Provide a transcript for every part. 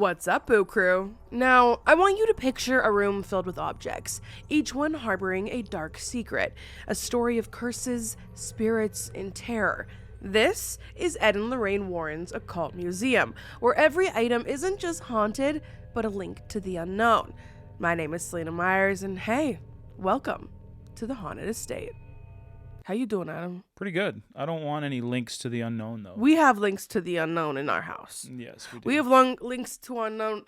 What's up, Boo Crew? Now, I want you to picture a room filled with objects, each one harboring a dark secret, a story of curses, spirits, and terror. This is Ed and Lorraine Warren's Occult Museum, where every item isn't just haunted, but a link to the unknown. My name is Selena Myers, and hey, welcome to the Haunted Estate. How you doing, Adam? Pretty good. I don't want any links to the unknown, though. We have links to the unknown in our house. Yes, we do. We have links to unknown.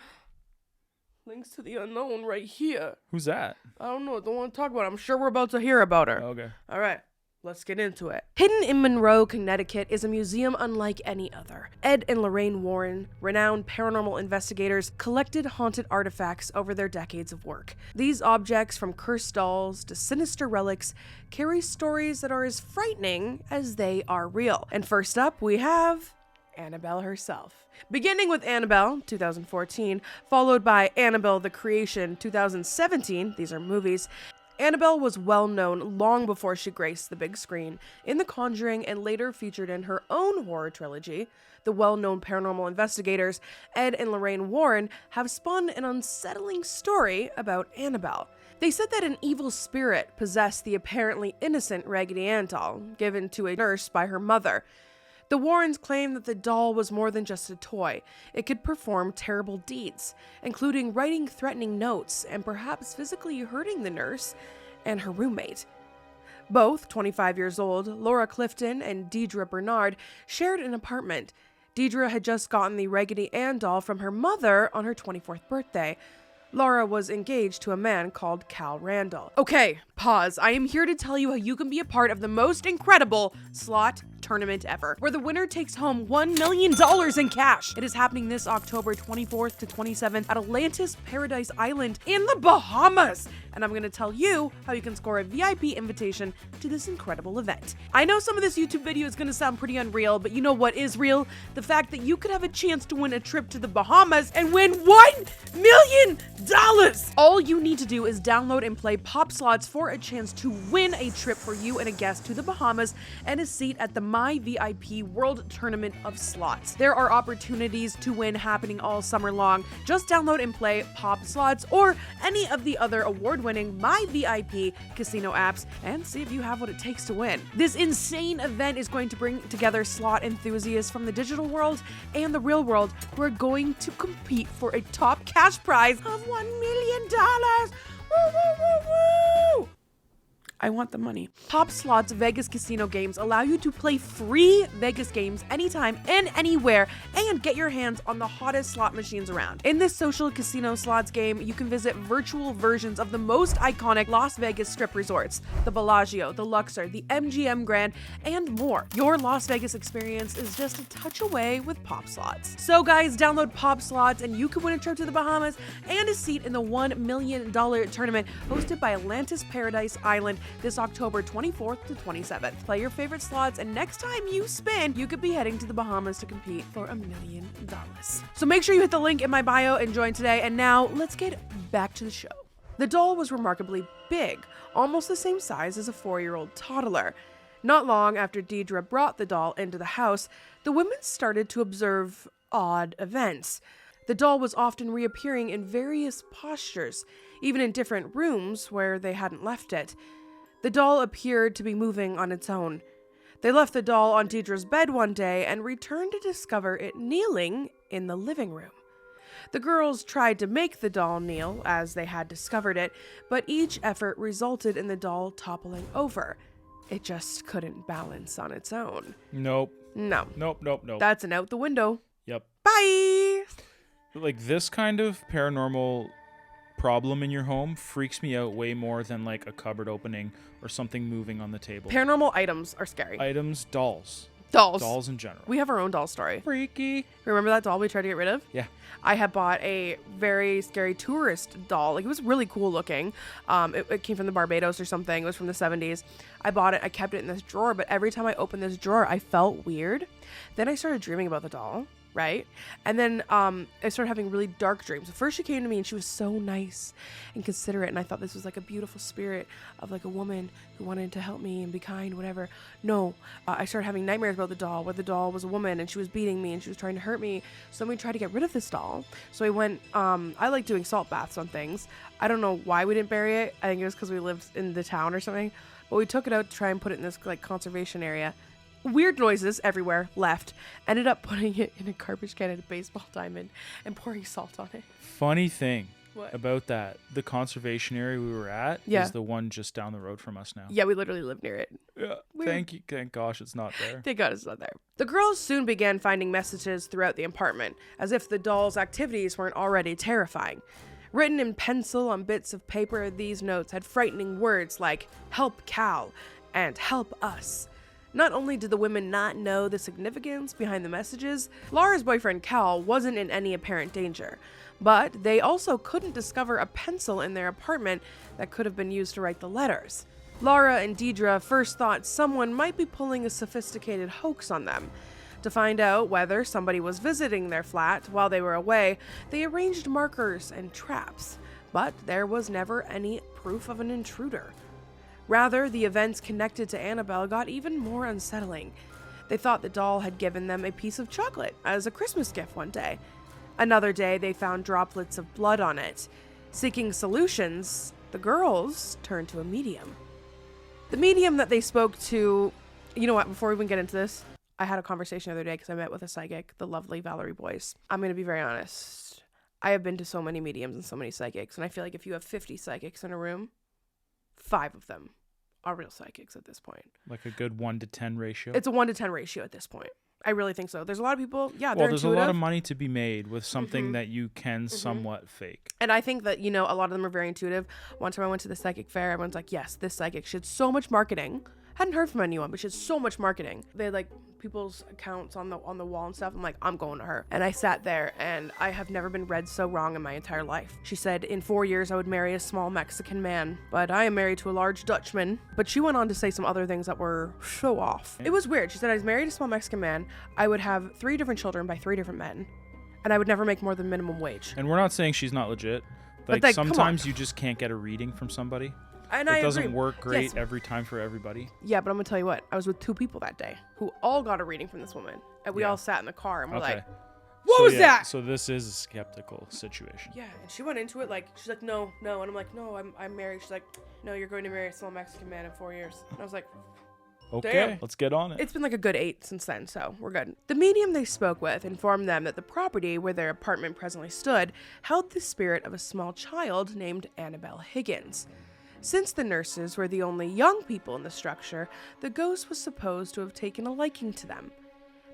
Links to the unknown right here. Who's that? I don't know. Don't want to talk about it. I'm sure we're about to hear about her. Okay. All right. Let's get into it. Hidden in Monroe, Connecticut is a museum unlike any other. Ed and Lorraine Warren, renowned paranormal investigators, collected haunted artifacts over their decades of work. These objects, from cursed dolls to sinister relics, carry stories that are as frightening as they are real. And first up, we have Annabelle herself. Beginning with Annabelle, 2014, followed by Annabelle the Creation, 2017, these are movies, Annabelle was well known long before she graced the big screen in The Conjuring and later featured in her own horror trilogy. The well-known paranormal investigators, Ed and Lorraine Warren, have spun an unsettling story about Annabelle. They said that an evil spirit possessed the apparently innocent Raggedy Ann doll, given to a nurse by her mother. The Warrens claim that the doll was more than just a toy. It could perform terrible deeds, including writing threatening notes and perhaps physically hurting the nurse and her roommate. Both, 25 years old, Laura Clifton and Deidre Bernard, shared an apartment. Deidre had just gotten the Raggedy Ann doll from her mother on her 24th birthday. Laura was engaged to a man called Cal Randall. Okay, pause. I am here to tell you how you can be a part of the most incredible slot tournament ever, where the winner takes home $1 million in cash. It is happening this October 24th to 27th at Atlantis Paradise Island in the Bahamas. And I'm going to tell you how you can score a VIP invitation to this incredible event. I know some of this YouTube video is going to sound pretty unreal, but you know what is real? The fact that you could have a chance to win a trip to the Bahamas and win $1 million! All you need to do is download and play Pop Slots for a chance to win a trip for you and a guest to the Bahamas and a seat at the My VIP World Tournament of Slots. There are opportunities to win happening all summer long. Just download and play Pop Slots or any of the other award-winning My VIP casino apps and see if you have what it takes to win. This insane event is going to bring together slot enthusiasts from the digital world and the real world who are going to compete for a top cash prize of $1 million. Woo, woo, woo, woo! I want the money. Pop Slots Vegas casino games allow you to play free Vegas games anytime and anywhere and get your hands on the hottest slot machines around. In this social casino slots game, you can visit virtual versions of the most iconic Las Vegas strip resorts, the Bellagio, the Luxor, the MGM Grand, and more. Your Las Vegas experience is just a touch away with Pop Slots. So guys, download Pop Slots and you can win a trip to the Bahamas and a seat in the $1 million tournament hosted by Atlantis Paradise Island this October 24th to 27th. Play your favorite slots, and next time you spin, you could be heading to the Bahamas to compete for $1 million. So make sure you hit the link in my bio and join today. And now let's get back to the show. The doll was remarkably big, almost the same size as a 4-year-old toddler. Not long after Deidre brought the doll into the house, the women started to observe odd events. The doll was often reappearing in various postures, even in different rooms where they hadn't left it. The doll appeared to be moving on its own. They left the doll on Deidre's bed one day and returned to discover it kneeling in the living room. The girls tried to make the doll kneel as they had discovered it, but each effort resulted in the doll toppling over. It just couldn't balance on its own. Nope. No. Nope. That's an out the window. Yep. Bye! Like, this kind of paranormal problem in your home freaks me out way more than like a cupboard opening or something moving on the table. Paranormal items are scary. Items, dolls in general. We have our own doll story. Freaky. Remember that doll we tried to get rid of? Yeah. I had bought a very scary tourist doll. Like, it was really cool looking. It came from the Barbados or something. It was from the 70s. I bought it. I kept it in this drawer, but every time I opened this drawer, I felt weird. Then I started dreaming about the doll. right? And then I started having really dark dreams. At first she came to me and she was so nice and considerate, and I thought this was like a beautiful spirit of like a woman who wanted to help me and be kind, whatever. No, I started having nightmares about the doll, where the doll was a woman and she was beating me and she was trying to hurt me. So we tried to get rid of this doll. So we went, I like doing salt baths on things. I don't know why we didn't bury it. I think it was because we lived in the town or something. But we took it out to try and put it in this like conservation area. Weird noises everywhere, left. Ended up putting it in a garbage can at a baseball diamond and pouring salt on it. Funny thing What? about that, the conservation area we were at is the one just down the road from us now. Yeah, we literally live near it. Yeah. Weird. Thank gosh it's not there. Thank God it's not there. The girls soon began finding messages throughout the apartment, as if the doll's activities weren't already terrifying. Written in pencil on bits of paper, these notes had frightening words like, "Help Cal," and "Help us." Not only did the women not know the significance behind the messages, Laura's boyfriend Cal wasn't in any apparent danger, but they also couldn't discover a pencil in their apartment that could have been used to write the letters. Laura and Deidre first thought someone might be pulling a sophisticated hoax on them. To find out whether somebody was visiting their flat while they were away, they arranged markers and traps, but there was never any proof of an intruder. Rather, the events connected to Annabelle got even more unsettling. They thought the doll had given them a piece of chocolate as a Christmas gift one day. Another day, they found droplets of blood on it. Seeking solutions, the girls turned to a medium. The medium that they spoke to, you know what, before we even get into this, I had a conversation the other day because I met with a psychic, the lovely Valerie Boyce. I'm going to be very honest. I have been to so many mediums and so many psychics, and I feel like if you have 50 psychics in a room, 5 of them are real psychics at this point. Like a good 1 to 10 ratio. It's a 1 to 10 ratio at this point. I really think so. There's a lot of people, they're there's intuitive. a lot of money to be made with something that you can somewhat fake. And I think that, a lot of them are very intuitive. One time I went to the psychic fair, everyone's like, yes, this psychic, she had so much marketing. Hadn't heard from anyone, but she had so much marketing. They had like people's accounts on the wall and stuff. I'm like, I'm going to her. And I sat there, and I have never been read so wrong in my entire life. She said, in 4 years, I would marry a small Mexican man, but I am married to a large Dutchman. But she went on to say some other things that were so off. It was weird. She said, I was married a small Mexican man. I would have 3 different children by 3 different men, and I would never make more than minimum wage. And we're not saying she's not legit. Like sometimes you just can't get a reading from somebody. And it I doesn't agree. work great every time for everybody. Yeah, but I'm gonna tell you what. I was with 2 people that day who all got a reading from this woman, and we all sat in the car and we're like, "What was that?" So this is a skeptical situation. Yeah, and she went into it like she's like, "No," and I'm like, "No, I'm married." She's like, "No, you're going to marry a small Mexican man in 4 years." And I was like, Okay, damn. let's get on it. It's been like a good 8 since then, so we're good. The medium they spoke with informed them that the property where their apartment presently stood held the spirit of a small child named Annabelle Higgins. Since the nurses were the only young people in the structure, the ghost was supposed to have taken a liking to them.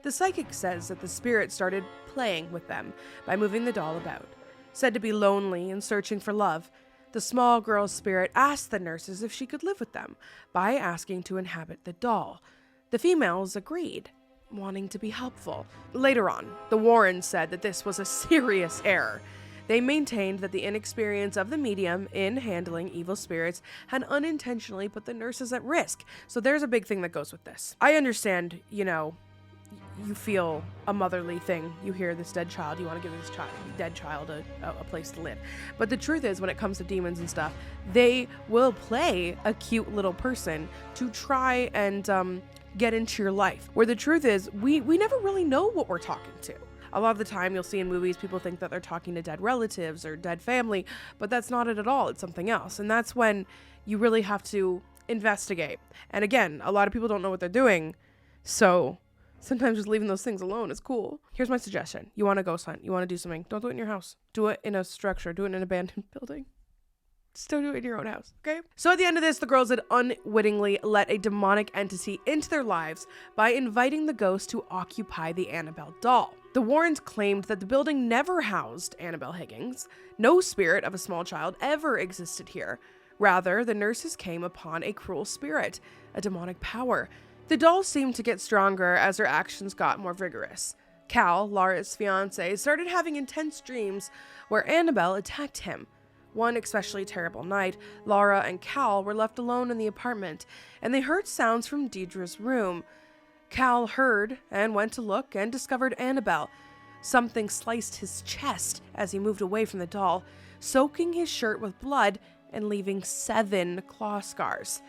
The psychic says that the spirit started playing with them by moving the doll about. Said to be lonely and searching for love, the small girl's spirit asked the nurses if she could live with them by asking to inhabit the doll. The females agreed, wanting to be helpful. Later on, the Warrens said that this was a serious error. They maintained that the inexperience of the medium in handling evil spirits had unintentionally put the nurses at risk. So there's a big thing that goes with this. I understand, you feel a motherly thing. You hear this dead child, you want to give this dead child a place to live. But the truth is, when it comes to demons and stuff, they will play a cute little person to try and get into your life. Where the truth is, we never really know what we're talking to. A lot of the time you'll see in movies, people think that they're talking to dead relatives or dead family, but that's not it at all. It's something else. And that's when you really have to investigate. And again, a lot of people don't know what they're doing. So sometimes just leaving those things alone is cool. Here's my suggestion. You want to ghost hunt. You want to do something. Don't do it in your house. Do it in a structure. Do it in an abandoned building. Still do it in your own house, okay? So at the end of this, the girls had unwittingly let a demonic entity into their lives by inviting the ghost to occupy the Annabelle doll. The Warrens claimed that the building never housed Annabelle Higgins. No spirit of a small child ever existed here. Rather, the nurses came upon a cruel spirit, a demonic power. The doll seemed to get stronger as her actions got more vigorous. Cal, Laura's fiance, started having intense dreams where Annabelle attacked him. One especially terrible night, Laura and Cal were left alone in the apartment, and they heard sounds from Deidre's room. Cal heard and went to look and discovered Annabelle. Something sliced his chest as he moved away from the doll, soaking his shirt with blood and leaving 7 claw scars.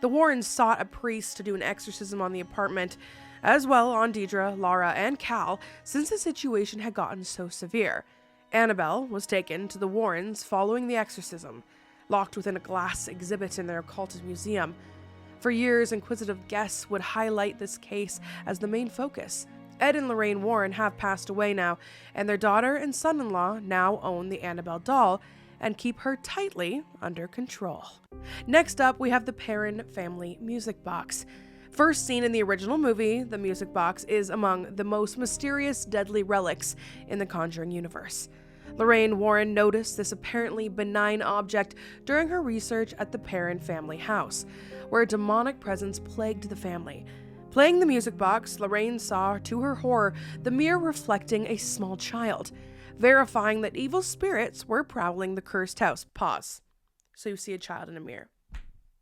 The Warrens sought a priest to do an exorcism on the apartment, as well on Deidre, Laura, and Cal, since the situation had gotten so severe. Annabelle was taken to the Warrens following the exorcism, locked within a glass exhibit in their occultist museum. For years, inquisitive guests would highlight this case as the main focus. Ed and Lorraine Warren have passed away now, and their daughter and son-in-law now own the Annabelle doll and keep her tightly under control. Next up, we have the Perron family music box. First seen in the original movie, the music box is among the most mysterious, deadly relics in the Conjuring universe. Lorraine Warren noticed this apparently benign object during her research at the Perron family house, where a demonic presence plagued the family. Playing the music box, Lorraine saw, to her horror, the mirror reflecting a small child, verifying that evil spirits were prowling the cursed house. Pause. So you see a child in a mirror.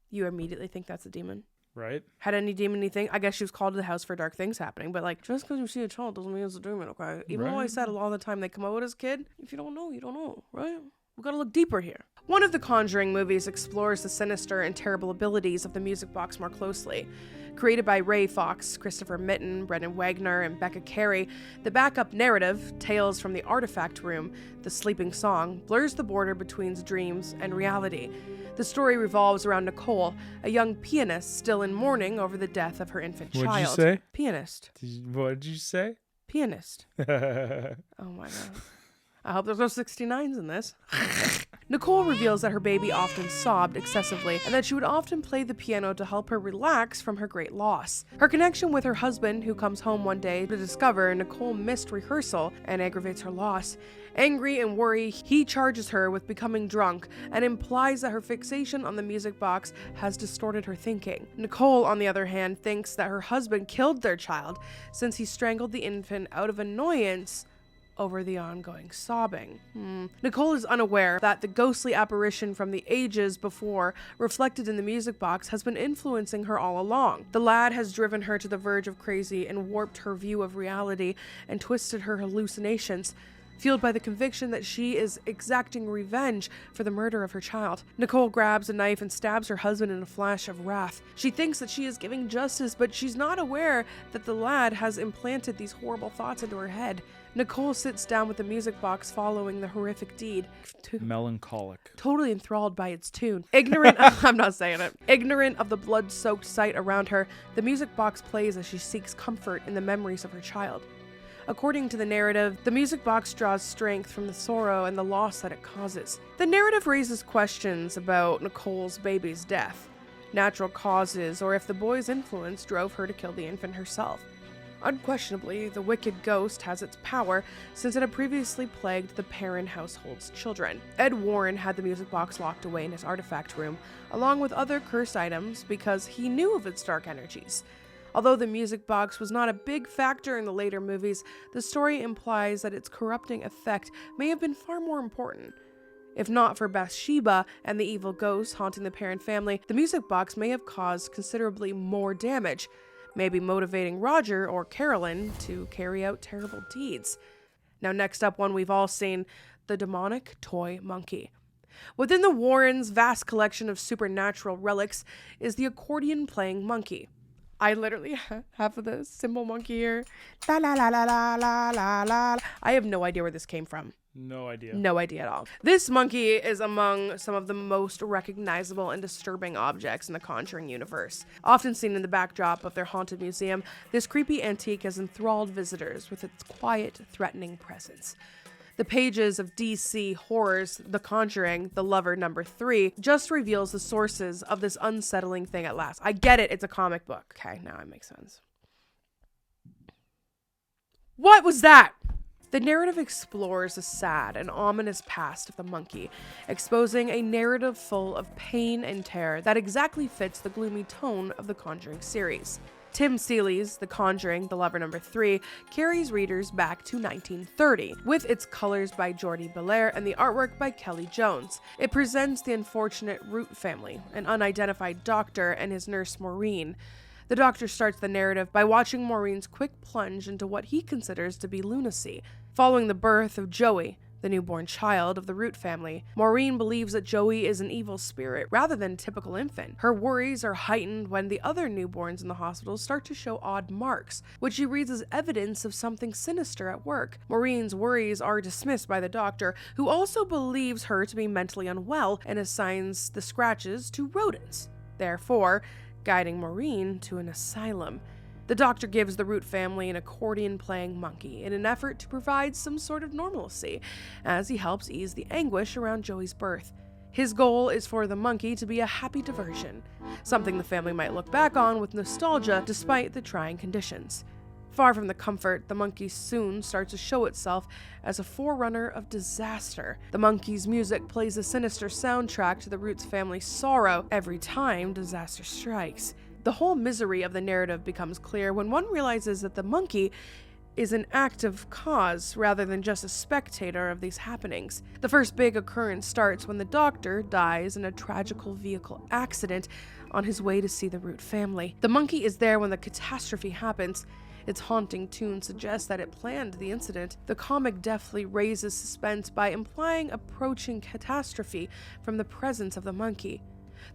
You immediately think that's a demon? Right? Had any demon anything? I guess she was called to the house for dark things happening, but like, just because you see a child doesn't mean it's a demon, okay? Even though I said a lot of the time they come out as a kid, if you don't know, you don't know, right? We gotta look deeper here. One of the Conjuring movies explores the sinister and terrible abilities of the music box more closely. Created by Ray Fox, Christopher Mitten, Brendan Wagner, and Becca Carey, the backup narrative, Tales from the Artifact Room, The Sleeping Song, blurs the border between dreams and reality. The story revolves around Nicole, a young pianist still in mourning over the death of her infant child. What'd you say? Pianist. What'd you say? Pianist. Oh my god. I hope there's no 69s in this. Nicole reveals that her baby often sobbed excessively and that she would often play the piano to help her relax from her great loss. Her connection with her husband, who comes home one day to discover Nicole missed rehearsal and aggravates her loss. Angry and worried, he charges her with becoming drunk and implies that her fixation on the music box has distorted her thinking. Nicole, on the other hand, thinks that her husband killed their child since he strangled the infant out of annoyance over the ongoing sobbing. Nicole is unaware that the ghostly apparition from the ages before, reflected in the music box, has been influencing her all along. The lad has driven her to the verge of crazy and warped her view of reality and twisted her hallucinations, fueled by the conviction that she is exacting revenge for the murder of her child. Nicole grabs a knife and stabs her husband in a flash of wrath. She thinks that she is giving justice, but she's not aware that the lad has implanted these horrible thoughts into her head. Nicole sits down with the music box following the horrific deed. Melancholic. Totally enthralled by its tune. I'm not saying it. Ignorant of the blood-soaked sight around her, the music box plays as she seeks comfort in the memories of her child. According to the narrative, the music box draws strength from the sorrow and the loss that it causes. The narrative raises questions about Nicole's baby's death, natural causes, or if the boy's influence drove her to kill the infant herself. Unquestionably, the wicked ghost has its power since it had previously plagued the Perron household's children. Ed Warren had the music box locked away in his artifact room, along with other cursed items, because he knew of its dark energies. Although the music box was not a big factor in the later movies, the story implies that its corrupting effect may have been far more important. If not for Bathsheba and the evil ghost haunting the Perron family, the music box may have caused considerably more damage, maybe motivating Roger or Carolyn to carry out terrible deeds. Now, next up, one we've all seen, the demonic toy monkey. Within the Warrens' vast collection of supernatural relics is the accordion-playing monkey. I literally have the symbol monkey here. La la la la la la la la. I have no idea where this came from. No idea. No idea at all. This monkey is among some of the most recognizable and disturbing objects in the Conjuring universe. Often seen in the backdrop of their haunted museum, this creepy antique has enthralled visitors with its quiet, threatening presence. The pages of DC Horrors, The Conjuring, The Lover No. 3, just reveals the sources of this unsettling thing at last. I get it, it's a comic book. Okay, now it makes sense. What was that? The narrative explores the sad and ominous past of the monkey, exposing a narrative full of pain and terror that exactly fits the gloomy tone of the Conjuring series. Tim Seeley's The Conjuring, The Lover No. 3 carries readers back to 1930, with its colors by Jordi Belair and the artwork by Kelly Jones. It presents the unfortunate Root family, an unidentified doctor and his nurse Maureen. The doctor starts the narrative by watching Maureen's quick plunge into what he considers to be lunacy. Following the birth of Joey, the newborn child of the Root family, Maureen believes that Joey is an evil spirit rather than a typical infant. Her worries are heightened when the other newborns in the hospital start to show odd marks, which she reads as evidence of something sinister at work. Maureen's worries are dismissed by the doctor, who also believes her to be mentally unwell and assigns the scratches to rodents, therefore guiding Maureen to an asylum. The doctor gives the Root family an accordion-playing monkey in an effort to provide some sort of normalcy, as he helps ease the anguish around Joey's birth. His goal is for the monkey to be a happy diversion, something the family might look back on with nostalgia despite the trying conditions. Far from the comfort, the monkey soon starts to show itself as a forerunner of disaster. The monkey's music plays a sinister soundtrack to the Root's family's sorrow every time disaster strikes. The whole misery of the narrative becomes clear when one realizes that the monkey is an active cause rather than just a spectator of these happenings. The first big occurrence starts when the doctor dies in a tragical vehicle accident on his way to see the Root family. The monkey is there when the catastrophe happens. Its haunting tune suggests that it planned the incident. The comic deftly raises suspense by implying approaching catastrophe from the presence of the monkey.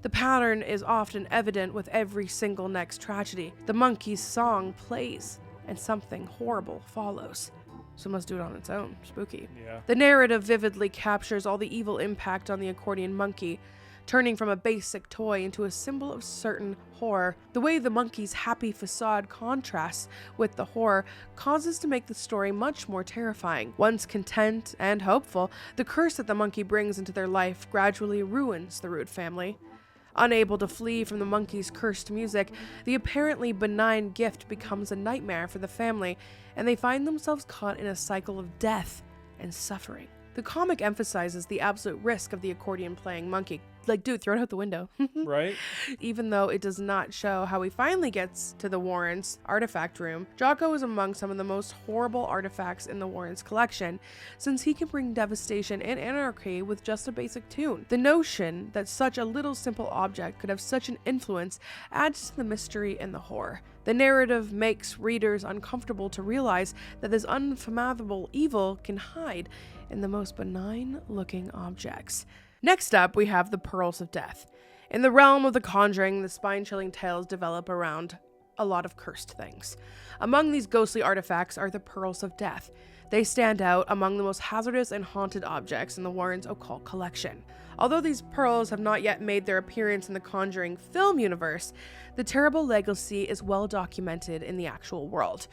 The pattern is often evident with every single next tragedy. The monkey's song plays, and something horrible follows. So it must do it on its own. Spooky. Yeah. The narrative vividly captures all the evil impact on the accordion monkey, turning from a basic toy into a symbol of certain horror. The way the monkey's happy facade contrasts with the horror causes to make the story much more terrifying. Once content and hopeful, the curse that the monkey brings into their life gradually ruins the Root family. Unable to flee from the monkey's cursed music, the apparently benign gift becomes a nightmare for the family, and they find themselves caught in a cycle of death and suffering. The comic emphasizes the absolute risk of the accordion-playing monkey. Like, dude, throw it out the window. Right? Even though it does not show how he finally gets to the Warrens' artifact room, Jocko is among some of the most horrible artifacts in the Warrens' collection, since he can bring devastation and anarchy with just a basic tune. The notion that such a little simple object could have such an influence adds to the mystery and the horror. The narrative makes readers uncomfortable to realize that this unfathomable evil can hide in the most benign-looking objects. Next up, we have the Pearls of Death. In the realm of The Conjuring, the spine-chilling tales develop around a lot of cursed things. Among these ghostly artifacts are the Pearls of Death. They stand out among the most hazardous and haunted objects in the Warrens' occult collection. Although these pearls have not yet made their appearance in the Conjuring film universe, the terrible legacy is well documented in the actual world.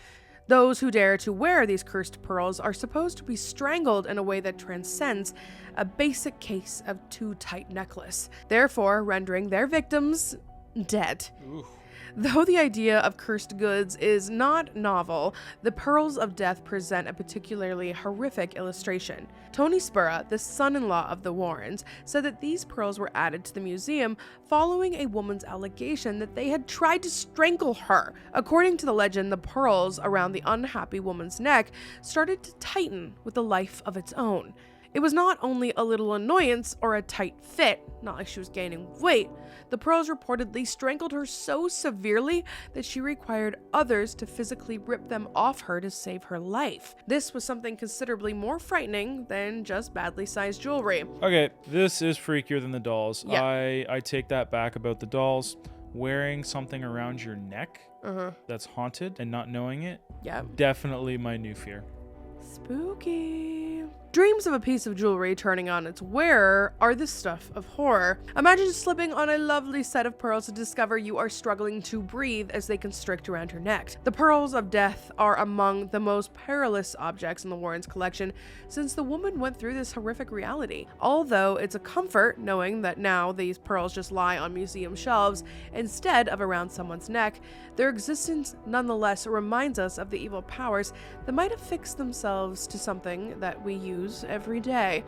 Those who dare to wear these cursed pearls are supposed to be strangled in a way that transcends a basic case of too tight necklace, therefore rendering their victims dead. Ooh. Though the idea of cursed goods is not novel, the Pearls of Death present a particularly horrific illustration. Tony Spurra, the son-in-law of the Warrens, said that these pearls were added to the museum following a woman's allegation that they had tried to strangle her. According to the legend, the pearls around the unhappy woman's neck started to tighten with a life of its own. It was not only a little annoyance or a tight fit, not like she was gaining weight. The pearls reportedly strangled her so severely that she required others to physically rip them off her to save her life. This was something considerably more frightening than just badly sized jewelry. Okay, this is freakier than the dolls. Yeah. I take that back about the dolls. Wearing something around your neck that's haunted and not knowing it, Yeah. definitely my new fear. Spooky. Dreams of a piece of jewelry turning on its wearer are the stuff of horror. Imagine slipping on a lovely set of pearls to discover you are struggling to breathe as they constrict around your neck. The Pearls of Death are among the most perilous objects in the Warrens' collection since the woman went through this horrific reality. Although it's a comfort knowing that now these pearls just lie on museum shelves instead of around someone's neck, their existence nonetheless reminds us of the evil powers that might affix themselves to something that we use every day.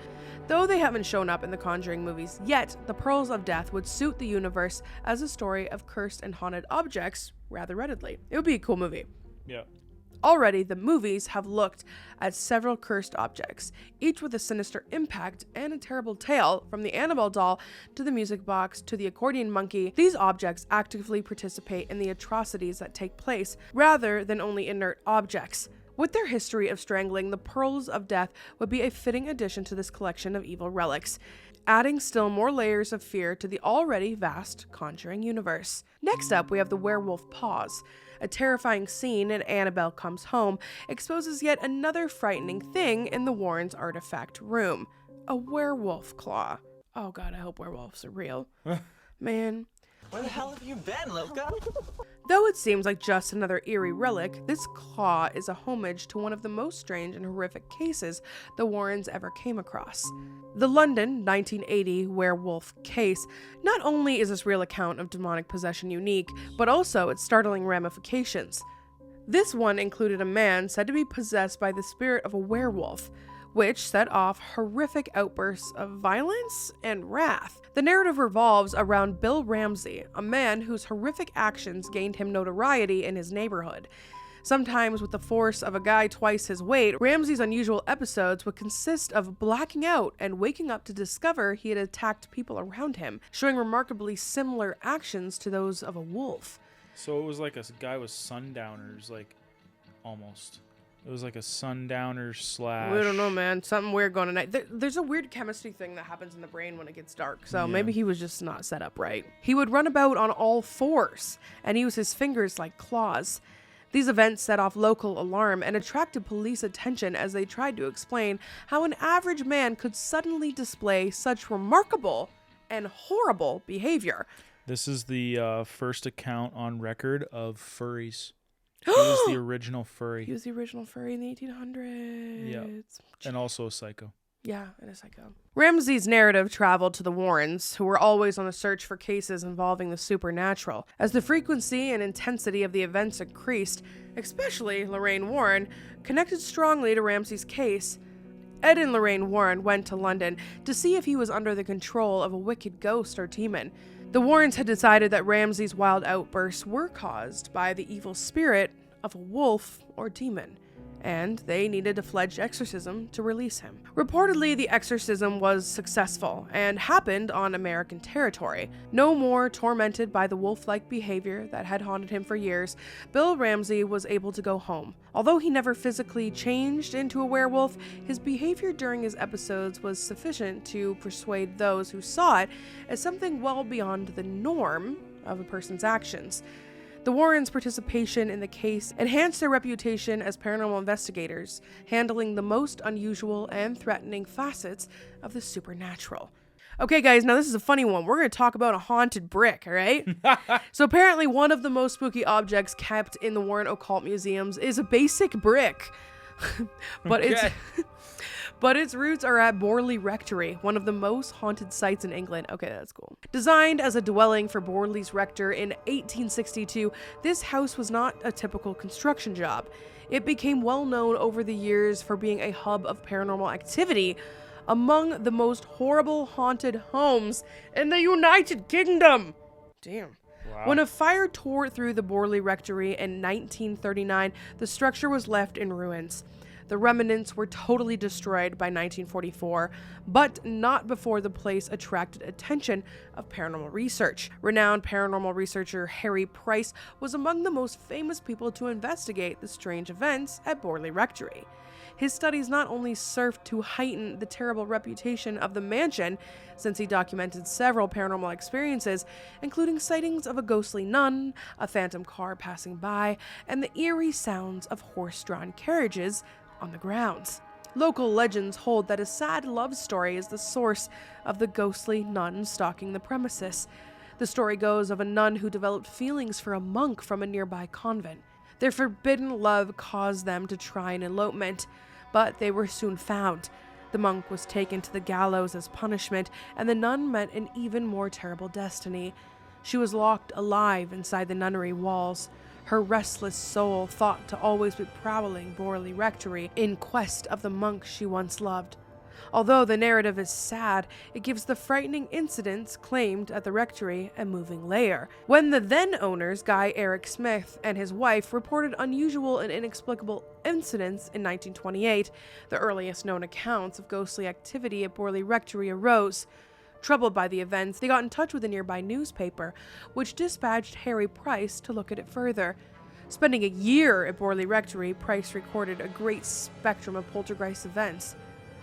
Though they haven't shown up in the Conjuring movies yet, the Pearls of Death would suit the universe as a story of cursed and haunted objects rather readily. It would be a cool movie. Yeah. Already, the movies have looked at several cursed objects, each with a sinister impact and a terrible tale, from the Annabelle doll to the music box to the accordion monkey. These objects actively participate in the atrocities that take place, rather than only inert objects. With their history of strangling, the Pearls of Death would be a fitting addition to this collection of evil relics, adding still more layers of fear to the already vast Conjuring universe. Next up, we have the werewolf paws. A terrifying scene in Annabelle Comes Home exposes yet another frightening thing in the Warrens' artifact room. A werewolf claw. Oh god, I hope werewolves are real. Man. Where the hell have you been, Luca? Though it seems like just another eerie relic, this claw is a homage to one of the most strange and horrific cases the Warrens ever came across. The London 1980 werewolf case. Not only is this real account of demonic possession unique, but also its startling ramifications. This one included a man said to be possessed by the spirit of a werewolf, which set off horrific outbursts of violence and wrath. The narrative revolves around Bill Ramsey, a man whose horrific actions gained him notoriety in his neighborhood. Sometimes with the force of a guy twice his weight, Ramsey's unusual episodes would consist of blacking out and waking up to discover he had attacked people around him, showing remarkably similar actions to those of a wolf. So it was like a guy with sundowners, like, almost. It was like a sundowner slash... We don't know, man. Something weird going on at night. There's a weird chemistry thing that happens in the brain when it gets dark, so maybe he was just not set up right. He would run about on all fours and use his fingers like claws. These events set off local alarm and attracted police attention as they tried to explain how an average man could suddenly display such remarkable and horrible behavior. This is the first account on record of furries. He was the original furry. He was the original furry in the 1800s. Yeah. And also a psycho. Yeah, and a psycho. Ramsey's narrative traveled to the Warrens, who were always on a search for cases involving the supernatural. As the frequency and intensity of the events increased, especially Lorraine Warren connected strongly to Ramsey's case. Ed and Lorraine Warren went to London to see if he was under the control of a wicked ghost or demon. The Warrens had decided that Ramsey's wild outbursts were caused by the evil spirit of a wolf or demon, and they needed a fledged exorcism to release him. Reportedly, the exorcism was successful and happened on American territory. No more tormented by the wolf-like behavior that had haunted him for years, Bill Ramsey was able to go home. Although he never physically changed into a werewolf, his behavior during his episodes was sufficient to persuade those who saw it as something well beyond the norm of a person's actions. The Warrens' participation in the case enhanced their reputation as paranormal investigators, handling the most unusual and threatening facets of the supernatural. Okay, guys, now this is a funny one. We're going to talk about a haunted brick, all right? So apparently one of the most spooky objects kept in the Warren Occult Museums is a basic brick. But its roots are at Borley Rectory, one of the most haunted sites in England. Okay, that's cool. Designed as a dwelling for Borley's rector in 1862, this house was not a typical construction job. It became well known over the years for being a hub of paranormal activity, among the most horrible haunted homes in the United Kingdom. Damn. Wow. When a fire tore through the Borley Rectory in 1939, the structure was left in ruins. The remnants were totally destroyed by 1944, but not before the place attracted attention of paranormal research. Renowned paranormal researcher Harry Price was among the most famous people to investigate the strange events at Borley Rectory. His studies not only served to heighten the terrible reputation of the mansion, since he documented several paranormal experiences, including sightings of a ghostly nun, a phantom car passing by, and the eerie sounds of horse-drawn carriages on the grounds. Local legends hold that a sad love story is the source of the ghostly nun stalking the premises. The story goes of a nun who developed feelings for a monk from a nearby convent. Their forbidden love caused them to try an elopement, but they were soon found. The monk was taken to the gallows as punishment, and the nun met an even more terrible destiny. She was locked alive inside the nunnery walls. Her restless soul thought to always be prowling Borley Rectory in quest of the monk she once loved. Although the narrative is sad, it gives the frightening incidents claimed at the rectory a moving layer. When the then owners, Guy Eric Smith and his wife, reported unusual and inexplicable incidents in 1928, the earliest known accounts of ghostly activity at Borley Rectory arose. Troubled by the events, they got in touch with a nearby newspaper, which dispatched Harry Price to look at it further. Spending a year at Borley Rectory, Price recorded a great spectrum of poltergeist events.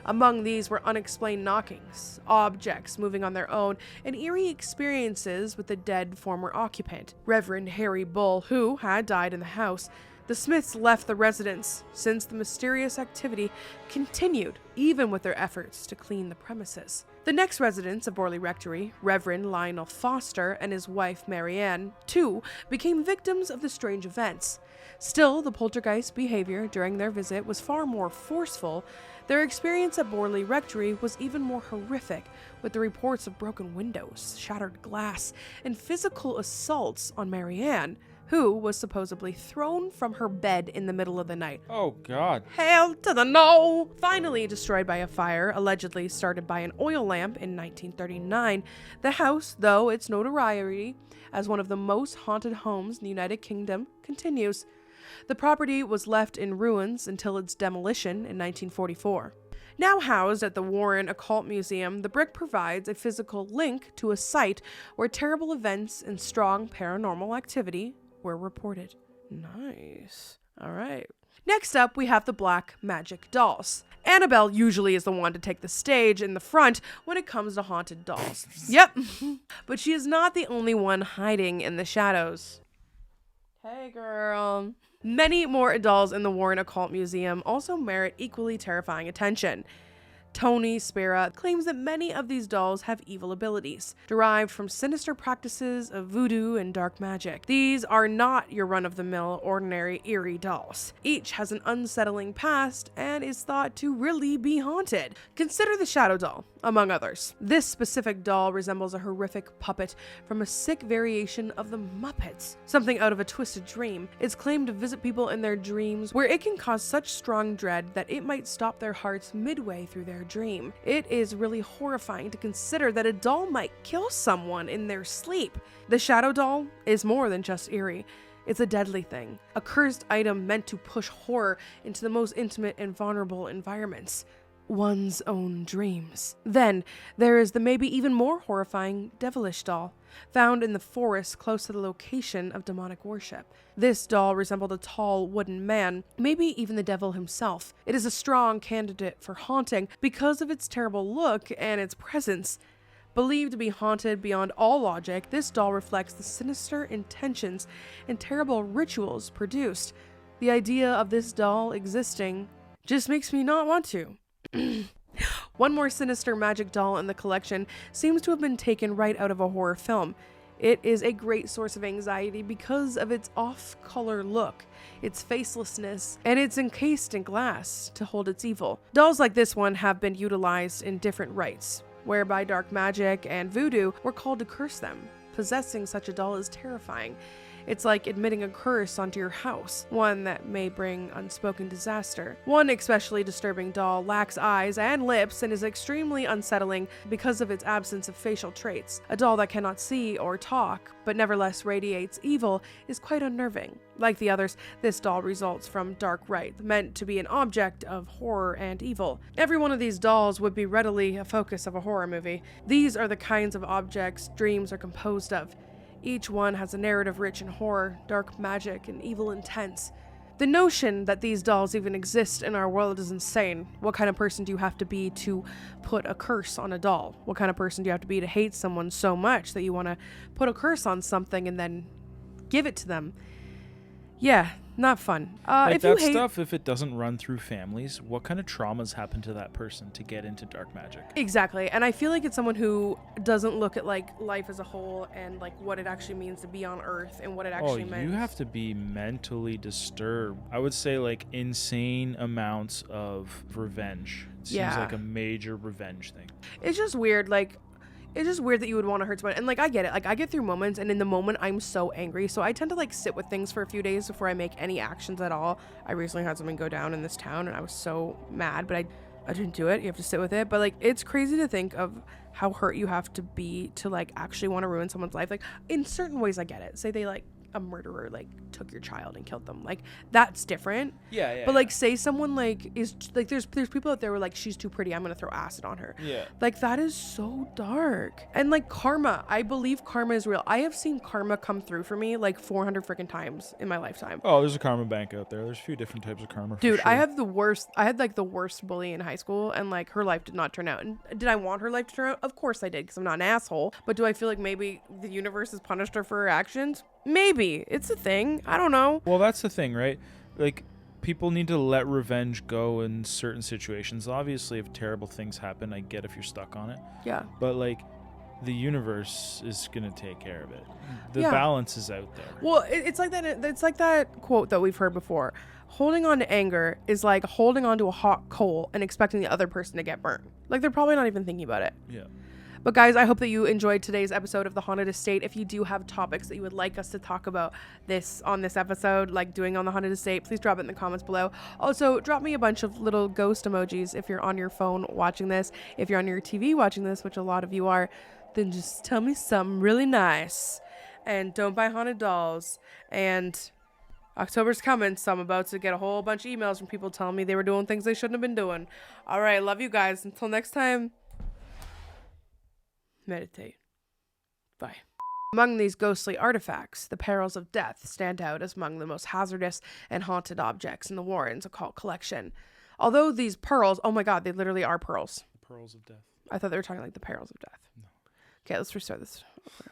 Among these were unexplained knockings, objects moving on their own, and eerie experiences with the dead former occupant, Reverend Harry Bull, who had died in the house. The Smiths left the residence since the mysterious activity continued, even with their efforts to clean the premises. The next residents of Borley Rectory, Reverend Lionel Foster and his wife Marianne, too, became victims of the strange events. Still, the poltergeist behavior during their visit was far more forceful. Their experience at Borley Rectory was even more horrific, with the reports of broken windows, shattered glass, and physical assaults on Marianne, who was supposedly thrown from her bed in the middle of the night. Oh, God. Hell to the no! Finally destroyed by a fire allegedly started by an oil lamp in 1939, the house, though its notoriety as one of the most haunted homes in the United Kingdom, continues. The property was left in ruins until its demolition in 1944. Now housed at the Warren Occult Museum, the brick provides a physical link to a site where terrible events and strong paranormal activity were reported. Nice. All right. Next up, we have the Black Magic Dolls. Annabelle usually is the one to take the stage in the front when it comes to haunted dolls. Yep. But she is not the only one hiding in the shadows. Hey, girl. Many more dolls in the Warren Occult Museum also merit equally terrifying attention. Tony Spera claims that many of these dolls have evil abilities, derived from sinister practices of voodoo and dark magic. These are not your run-of-the-mill, ordinary, eerie dolls. Each has an unsettling past and is thought to really be haunted. Consider the Shadow Doll, among others. This specific doll resembles a horrific puppet from a sick variation of the Muppets, something out of a twisted dream. It's claimed to visit people in their dreams, where it can cause such strong dread that it might stop their hearts midway through their dream. It is really horrifying to consider that a doll might kill someone in their sleep. The Shadow Doll is more than just eerie. It's a deadly thing, a cursed item meant to push horror into the most intimate and vulnerable environments. One's own dreams. Then there is the maybe even more horrifying devilish doll, found in the forest close to the location of demonic worship. This doll resembled a tall wooden man, maybe even the devil himself. It is a strong candidate for haunting because of its terrible look and its presence. Believed to be haunted beyond all logic, this doll reflects the sinister intentions and terrible rituals produced. The idea of this doll existing just makes me not want to. One more sinister magic doll in the collection seems to have been taken right out of a horror film. It is a great source of anxiety because of its off-color look, its facelessness, and it's encased in glass to hold its evil. Dolls like this one have been utilized in different rites, whereby dark magic and voodoo were called to curse them. Possessing such a doll is terrifying. It's like admitting a curse onto your house, one that may bring unspoken disaster. One especially disturbing doll lacks eyes and lips and is extremely unsettling because of its absence of facial traits. A doll that cannot see or talk, but nevertheless radiates evil, is quite unnerving. Like the others, this doll results from dark rite, meant to be an object of horror and evil. Every one of these dolls would be readily a focus of a horror movie. These are the kinds of objects dreams are composed of. Each one has a narrative rich in horror, dark magic, and evil intents. The notion that these dolls even exist in our world is insane. What kind of person do you have to be to put a curse on a doll? What kind of person do you have to be to hate someone so much that you want to put a curse on something and then give it to them? Yeah, not fun. Like that stuff, if it doesn't run through families, what kind of traumas happen to that person to get into dark magic? Exactly. And I feel like it's someone who doesn't look at like life as a whole and like what it actually means to be on Earth and what it actually means. You have to be mentally disturbed. I would say like insane amounts of revenge. It seems like a major revenge thing. It's just weird. Like, it's just weird that you would want to hurt someone. And like, I get it. Like, I get through moments, and in the moment, I'm so angry. So I tend to like sit with things for a few days before I make any actions at all. I recently had something go down in this town, and I was so mad, but I didn't do it. You have to sit with it. But like, it's crazy to think of how hurt you have to be to like actually want to ruin someone's life. Like, in certain ways, I get it. Say they like a murderer like took your child and killed them. Like that's different. Yeah. But like say someone like is like there's people out there who are like she's too pretty, I'm gonna throw acid on her. Yeah. Like that is so dark. And like karma, I believe karma is real. I have seen karma come through for me like 400 freaking times in my lifetime. Oh, there's a karma bank out there. There's a few different types of karma. Dude, for sure. I had like the worst bully in high school, and like her life did not turn out. And did I want her life to turn out? Of course I did, because I'm not an asshole. But do I feel like maybe the universe has punished her for her actions? Maybe. It's a thing. I don't know. Well, that's the thing, right? Like, people need to let revenge go in certain situations. Obviously, if terrible things happen, I get if you're stuck on it. Yeah. But like, the universe is gonna take care of it. The Yeah. balance is out there. Well, it's like that. It's like that quote that we've heard before. Holding on to anger is like holding on to a hot coal and expecting the other person to get burnt. Like they're probably not even thinking about it. Yeah. But guys, I hope that you enjoyed today's episode of The Haunted Estate. If you do have topics that you would like us to talk about on this episode, like doing on The Haunted Estate, please drop it in the comments below. Also, drop me a bunch of little ghost emojis if you're on your phone watching this. If you're on your TV watching this, which a lot of you are, then just tell me something really nice. And don't buy haunted dolls. And October's coming, so I'm about to get a whole bunch of emails from people telling me they were doing things they shouldn't have been doing. All right, love you guys. Until next time, meditate. Bye. Among these ghostly artifacts, the perils of death stand out as among the most hazardous and haunted objects in the Warrens' occult collection. Although these pearls, oh my god, they literally are pearls. The pearls of death. I thought they were talking like the perils of death. No. Okay, let's restart this. Okay.